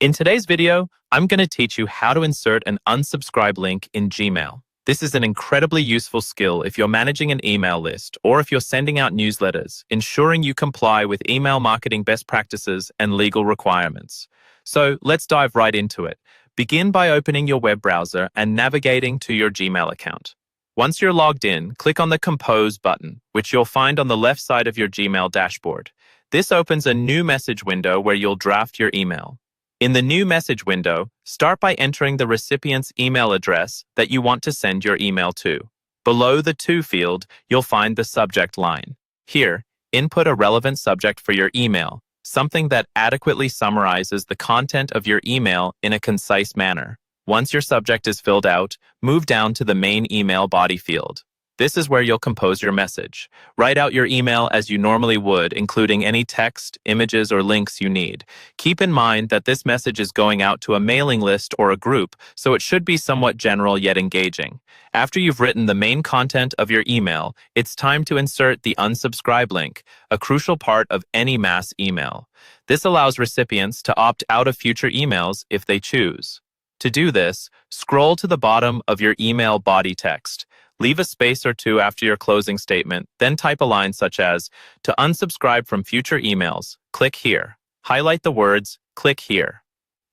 In today's video, I'm going to teach you how to insert an unsubscribe link in Gmail. This is an incredibly useful skill if you're managing an email list or if you're sending out newsletters, ensuring you comply with email marketing best practices and legal requirements. So let's dive right into it. Begin by opening your web browser and navigating to your Gmail account. Once you're logged in, click on the Compose button, which you'll find on the left side of your Gmail dashboard. This opens a new message window where you'll draft your email. In the new message window, start by entering the recipient's email address that you want to send your email to. Below the To field, you'll find the subject line. Here, input a relevant subject for your email, something that adequately summarizes the content of your email in a concise manner. Once your subject is filled out, move down to the main email body field. This is where you'll compose your message. Write out your email as you normally would, including any text, images, or links you need. Keep in mind that this message is going out to a mailing list or a group, so it should be somewhat general yet engaging. After you've written the main content of your email, it's time to insert the unsubscribe link, a crucial part of any mass email. This allows recipients to opt out of future emails if they choose. To do this, scroll to the bottom of your email body text. Leave a space or two after your closing statement, then type a line such as, "To unsubscribe from future emails, click here." Highlight the words, "Click here."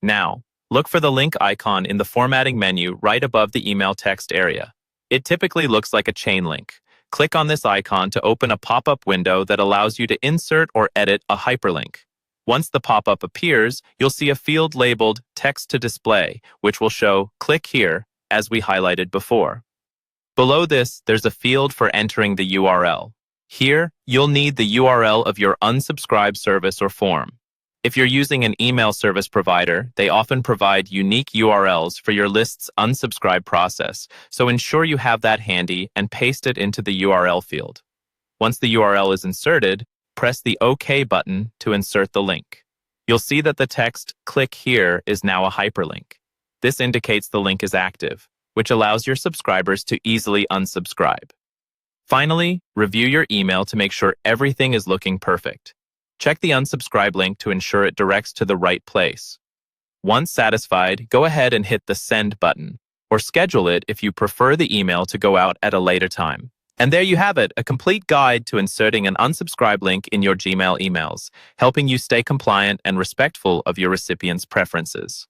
Now, look for the link icon in the formatting menu right above the email text area. It typically looks like a chain link. Click on this icon to open a pop-up window that allows you to insert or edit a hyperlink. Once the pop-up appears, you'll see a field labeled Text to Display, which will show "Click here," as we highlighted before. Below this, there's a field for entering the URL. Here, you'll need the URL of your unsubscribe service or form. If you're using an email service provider, they often provide unique URLs for your list's unsubscribe process, so ensure you have that handy and paste it into the URL field. Once the URL is inserted, press the OK button to insert the link. You'll see that the text "Click here" is now a hyperlink. This indicates the link is active, which allows your subscribers to easily unsubscribe. Finally, review your email to make sure everything is looking perfect. Check the unsubscribe link to ensure it directs to the right place. Once satisfied, go ahead and hit the Send button, or schedule it if you prefer the email to go out at a later time. And there you have it, a complete guide to inserting an unsubscribe link in your Gmail emails, helping you stay compliant and respectful of your recipients' preferences.